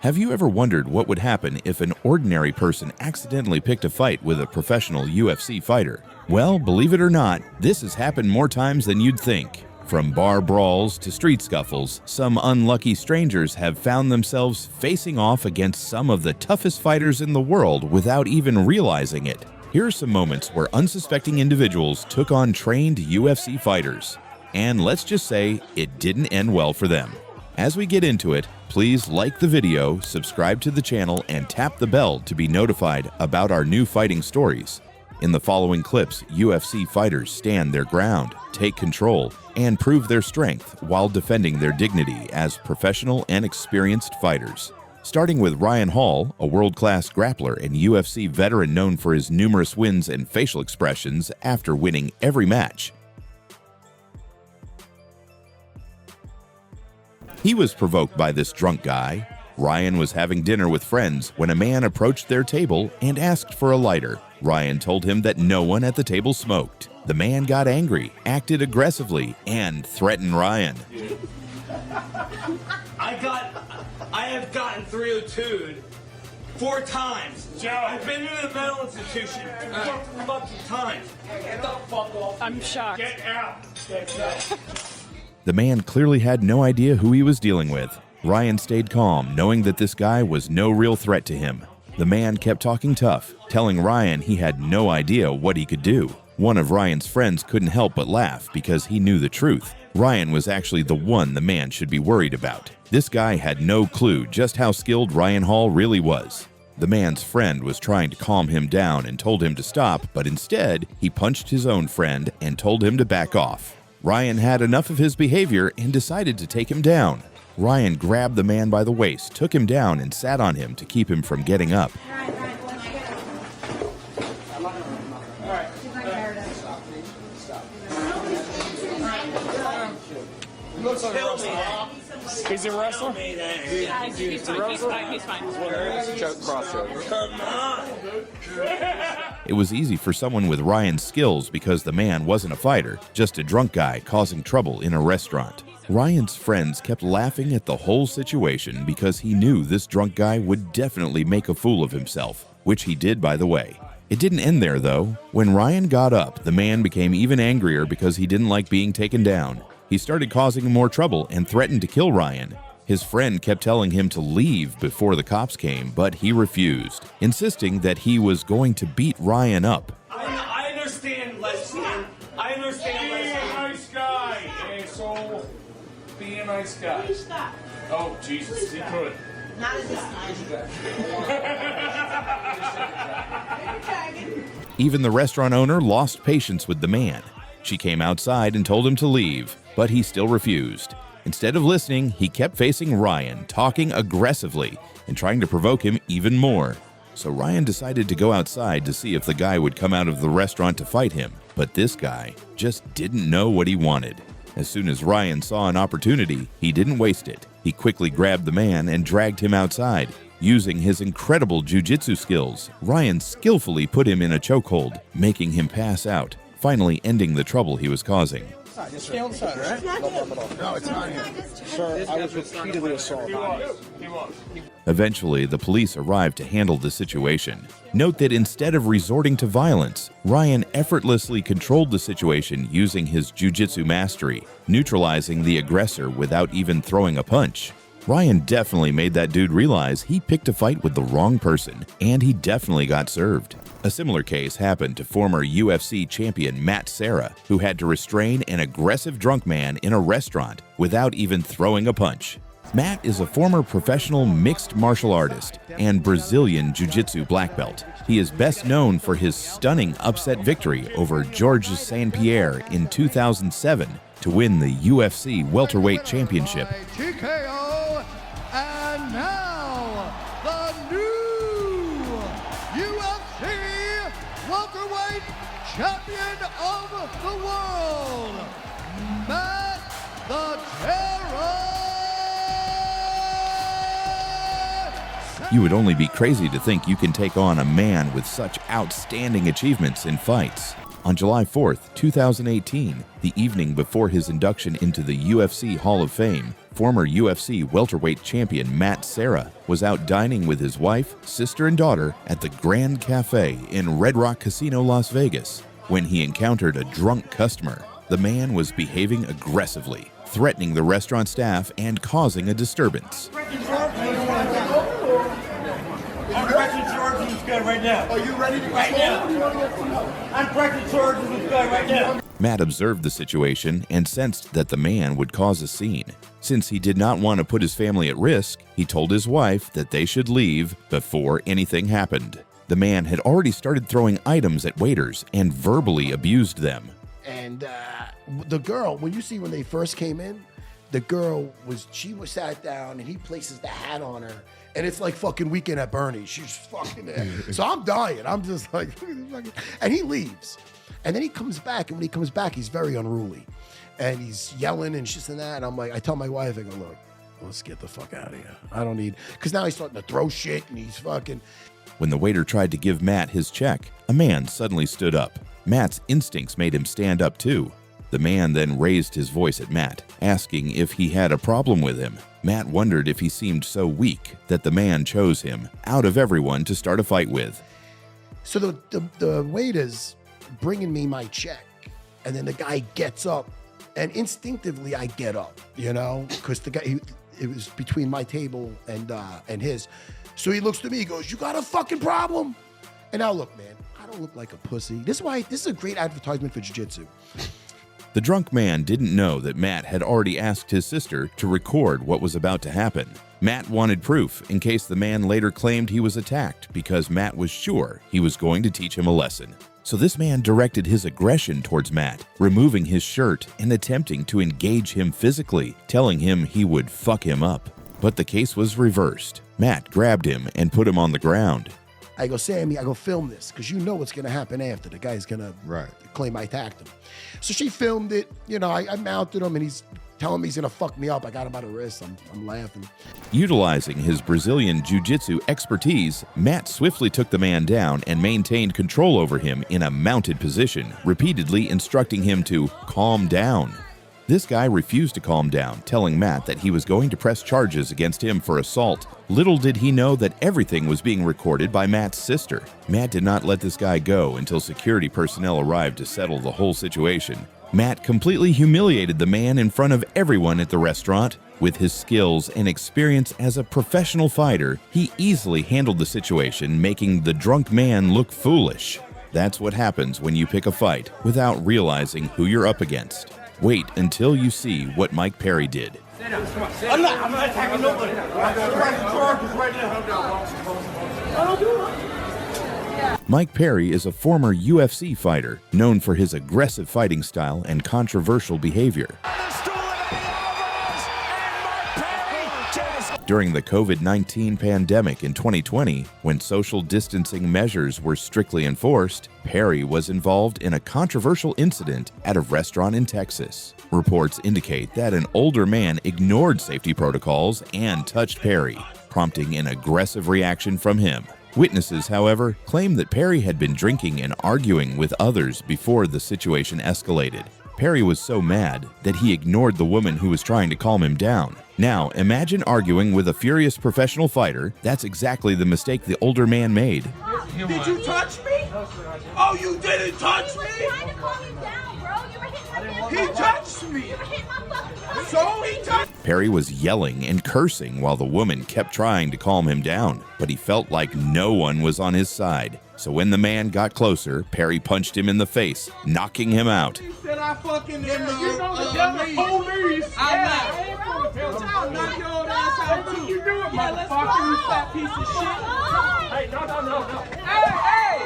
Have you ever wondered what would happen if an ordinary person accidentally picked a fight with a professional UFC fighter? Well, believe it or not, this has happened more times than you'd think. From bar brawls to street scuffles, some unlucky strangers have found themselves facing off against some of the toughest fighters in the world without even realizing it. Here are some moments where unsuspecting individuals took on trained UFC fighters. And let's just say it didn't end well for them. As we get into it, please like the video, subscribe to the channel, and tap the bell to be notified about our new fighting stories. In the following clips, UFC fighters stand their ground, take control, and prove their strength while defending their dignity as professional and experienced fighters. Starting with Ryan Hall, a world-class grappler and UFC veteran known for his numerous wins and facial expressions after winning every match. He was provoked by this drunk guy. Ryan was having dinner with friends when a man approached their table and asked for a lighter. Ryan told him that no one at the table smoked. The man got angry, acted aggressively, and threatened Ryan. I have gotten 302'd 4 times. Joe, I've been to the mental institution 4 fucking times. Get the fuck off. I'm shocked. Get out. Get out. The man clearly had no idea who he was dealing with. Ryan stayed calm, knowing that this guy was no real threat to him. The man kept talking tough, telling Ryan he had no idea what he could do. One of Ryan's friends couldn't help but laugh because he knew the truth. Ryan was actually the one the man should be worried about. This guy had no clue just how skilled Ryan Hall really was. The man's friend was trying to calm him down and told him to stop, but instead, he punched his own friend and told him to back off. Ryan had enough of his behavior and decided to take him down. Ryan grabbed the man by the waist, took him down, and sat on him to keep him from getting up. He's a wrestler? He's fine. He's fine. Choke, cross choke. Come on. It was easy for someone with Ryan's skills because the man wasn't a fighter, just a drunk guy causing trouble in a restaurant. Ryan's friends kept laughing at the whole situation because he knew this drunk guy would definitely make a fool of himself, which he did, by the way. It didn't end there, though. When Ryan got up, the man became even angrier because he didn't like being taken down. He started causing more trouble and threatened to kill Ryan. His friend kept telling him to leave before the cops came, but he refused, insisting that he was going to beat Ryan up. I understand, lesbian. I understand, lesbian. Be a nice guy, asshole. Be a nice guy. Please stop. Oh, Jesus, he could. Not at this time. Even the restaurant owner lost patience with the man. She came outside and told him to leave, but he still refused. Instead of listening, he kept facing Ryan, talking aggressively and trying to provoke him even more. So Ryan decided to go outside to see if the guy would come out of the restaurant to fight him. But this guy just didn't know what he wanted. As soon as Ryan saw an opportunity, he didn't waste it. He quickly grabbed the man and dragged him outside. Using his incredible jiu-jitsu skills, Ryan skillfully put him in a chokehold, making him pass out, finally ending the trouble he was causing. Stay on the side, right? No, it's not here. Sir, I was repeatedly assaulted. He was. Eventually, the police arrived to handle the situation. Note that instead of resorting to violence, Ryan effortlessly controlled the situation using his jiu-jitsu mastery, neutralizing the aggressor without even throwing a punch. Ryan definitely made that dude realize he picked a fight with the wrong person, and he definitely got served. A similar case happened to former UFC champion Matt Serra, who had to restrain an aggressive drunk man in a restaurant without even throwing a punch. Matt is a former professional mixed martial artist and Brazilian jiu-jitsu black belt. He is best known for his stunning upset victory over Georges St-Pierre in 2007 to win the UFC welterweight championship. TKO, and now the new UFC welterweight champion of the world, Matt the Terror. You would only be crazy to think you can take on a man with such outstanding achievements in fights. On July 4th, 2018, the evening before his induction into the UFC Hall of Fame, former UFC welterweight champion Matt Serra was out dining with his wife, sister, and daughter at the Grand Cafe in Red Rock Casino, Las Vegas, when he encountered a drunk customer. The man was behaving aggressively, threatening the restaurant staff and causing a disturbance. I'm pressing charges with this guy right now. Are you ready to go? Right now. I'm pressing charges with this guy right now. Matt observed the situation and sensed that the man would cause a scene. Since he did not want to put his family at risk, he told his wife that they should leave before anything happened. The man had already started throwing items at waiters and verbally abused them. And the girl, when they first came in, the girl was sat down and he places the hat on her. And it's like fucking Weekend at Bernie's. She's fucking there. So I'm dying. I'm just like, and he leaves. And then he comes back. And when he comes back, he's very unruly. And he's yelling and shit and that. And I'm like, I tell my wife, I go, look, let's get the fuck out of here. I don't need, because now he's starting to throw shit and he's fucking. When the waiter tried to give Matt his check, a man suddenly stood up. Matt's instincts made him stand up too. The man then raised his voice at Matt, asking if he had a problem with him. Matt wondered if he seemed so weak that the man chose him, out of everyone, to start a fight with. So the waiter's bringing me my check, and then the guy gets up, and instinctively I get up, because the guy, it was between my table and his. So he looks to me, he goes, "You got a fucking problem?" And now look, man, I don't look like a pussy. This is a great advertisement for jiu-jitsu. The drunk man didn't know that Matt had already asked his sister to record what was about to happen. Matt wanted proof in case the man later claimed he was attacked, because Matt was sure he was going to teach him a lesson. So this man directed his aggression towards Matt, removing his shirt and attempting to engage him physically, telling him he would fuck him up. But the case was reversed. Matt grabbed him and put him on the ground. I go, Sammy, film this, because you know what's going to happen after. The guy's going to claim I attacked him. So she filmed it. I mounted him, and he's telling me he's going to fuck me up. I got him by the wrist. I'm laughing. Utilizing his Brazilian jiu-jitsu expertise, Matt swiftly took the man down and maintained control over him in a mounted position, repeatedly instructing him to calm down. This guy refused to calm down, telling Matt that he was going to press charges against him for assault. Little did he know that everything was being recorded by Matt's sister. Matt did not let this guy go until security personnel arrived to settle the whole situation. Matt completely humiliated the man in front of everyone at the restaurant. With his skills and experience as a professional fighter, he easily handled the situation, making the drunk man look foolish. That's what happens when you pick a fight without realizing who you're up against. Wait until you see what Mike Perry did. I'm not attacking nobody. I'm pressing charges right now. I don't do it. Mike Perry is a former UFC fighter known for his aggressive fighting style and controversial behavior. During the COVID-19 pandemic in 2020, when social distancing measures were strictly enforced, Perry was involved in a controversial incident at a restaurant in Texas. Reports indicate that an older man ignored safety protocols and touched Perry, prompting an aggressive reaction from him. Witnesses, however, claim that Perry had been drinking and arguing with others before the situation escalated. Perry was so mad that he ignored the woman who was trying to calm him down. Now, imagine arguing with a furious professional fighter. That's exactly the mistake the older man made. Did you touch me? Oh, you didn't touch me? You were trying to calm him down, bro. You were hitting my He touched me. You were hitting my fucking face. So he touched. Perry was yelling and cursing while the woman kept trying to calm him down, but he felt like no one was on his side. So when the man got closer, Perry punched him in the face, knocking him out. He said I fucking You know the devil police. I'm not. I'll knock your old ass out too. You do it, let's motherfucker, you go. fat piece of shit. Hey, no. Hey!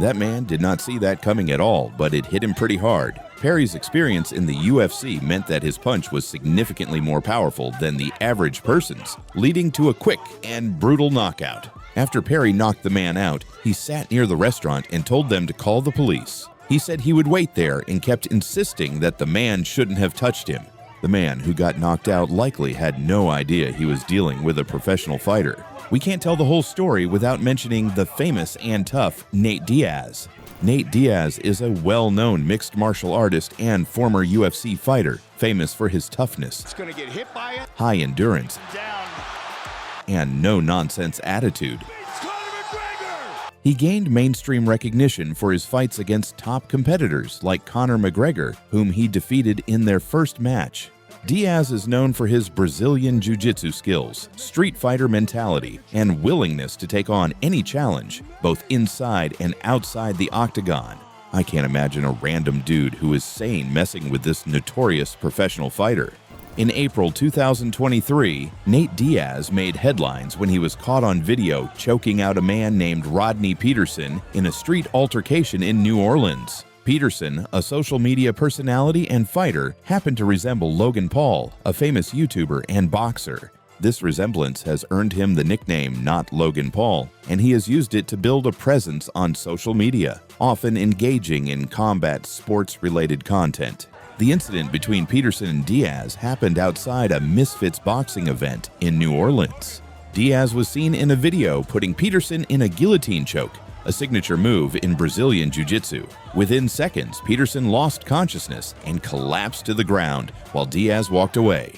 That man did not see that coming at all, but it hit him pretty hard. Perry's experience in the UFC meant that his punch was significantly more powerful than the average person's, leading to a quick and brutal knockout. After Perry knocked the man out, he sat near the restaurant and told them to call the police. He said he would wait there and kept insisting that the man shouldn't have touched him. The man who got knocked out likely had no idea he was dealing with a professional fighter. We can't tell the whole story without mentioning the famous and tough Nate Diaz. Nate Diaz is a well-known mixed martial artist and former UFC fighter, famous for his toughness, high endurance, and no-nonsense attitude. He gained mainstream recognition for his fights against top competitors like Conor McGregor, whom he defeated in their first match. Diaz is known for his Brazilian jiu-jitsu skills, street fighter mentality, and willingness to take on any challenge, both inside and outside the octagon. I can't imagine a random dude who is sane messing with this notorious professional fighter. In April 2023, Nate Diaz made headlines when he was caught on video choking out a man named Rodney Peterson in a street altercation in New Orleans. Peterson, a social media personality and fighter, happened to resemble Logan Paul, a famous YouTuber and boxer. This resemblance has earned him the nickname Not Logan Paul, and he has used it to build a presence on social media, often engaging in combat sports-related content. The incident between Peterson and Diaz happened outside a Misfits boxing event in New Orleans. Diaz was seen in a video putting Peterson in a guillotine choke, a signature move in Brazilian Jiu-Jitsu. Within seconds, Peterson lost consciousness and collapsed to the ground while Diaz walked away.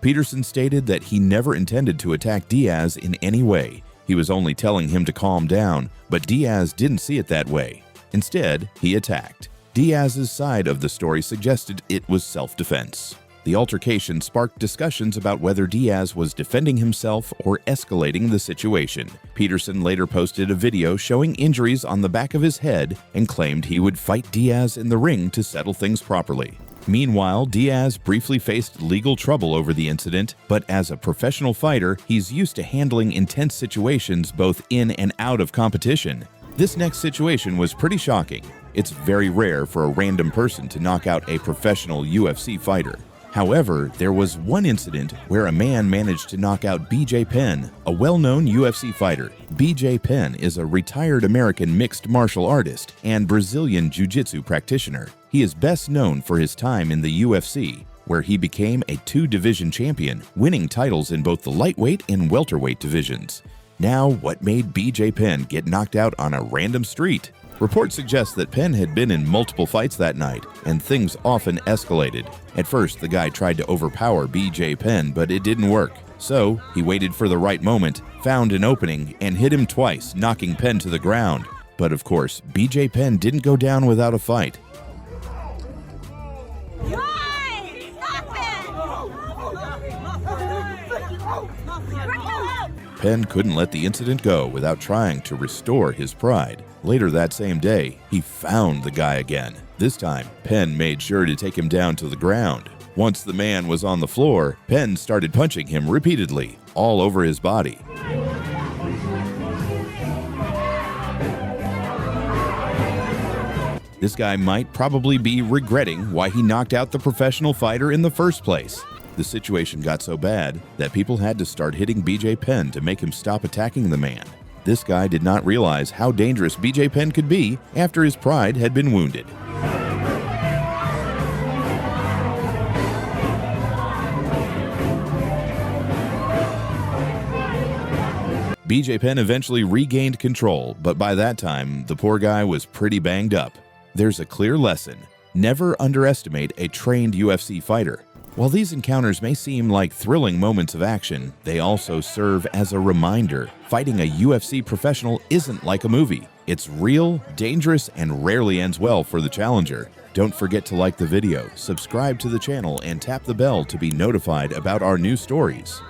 Peterson stated that he never intended to attack Diaz in any way. He was only telling him to calm down, but Diaz didn't see it that way. Instead, he attacked. Diaz's side of the story suggested it was self-defense. The altercation sparked discussions about whether Diaz was defending himself or escalating the situation. Peterson later posted a video showing injuries on the back of his head and claimed he would fight Diaz in the ring to settle things properly. Meanwhile, Diaz briefly faced legal trouble over the incident, but as a professional fighter, he's used to handling intense situations both in and out of competition. This next situation was pretty shocking. It's very rare for a random person to knock out a professional UFC fighter. However, there was one incident where a man managed to knock out BJ Penn, a well-known UFC fighter. BJ Penn is a retired American mixed martial artist and Brazilian jiu-jitsu practitioner. He is best known for his time in the UFC, where he became a two-division champion, winning titles in both the lightweight and welterweight divisions. Now, what made BJ Penn get knocked out on a random street? Reports suggest that Penn had been in multiple fights that night, and things often escalated. At first, the guy tried to overpower BJ Penn, but it didn't work. So, he waited for the right moment, found an opening, and hit him twice, knocking Penn to the ground. But of course, BJ Penn didn't go down without a fight. Why? Stop it! Penn couldn't let the incident go without trying to restore his pride. Later that same day, he found the guy again. This time, Penn made sure to take him down to the ground. Once the man was on the floor, Penn started punching him repeatedly, all over his body. This guy might probably be regretting why he knocked out the professional fighter in the first place. The situation got so bad that people had to start hitting BJ Penn to make him stop attacking the man. This guy did not realize how dangerous BJ Penn could be after his pride had been wounded. BJ Penn eventually regained control, but by that time, the poor guy was pretty banged up. There's a clear lesson: never underestimate a trained UFC fighter. While these encounters may seem like thrilling moments of action, they also serve as a reminder. Fighting a UFC professional isn't like a movie. It's real, dangerous, and rarely ends well for the challenger. Don't forget to like the video, subscribe to the channel, and tap the bell to be notified about our new stories.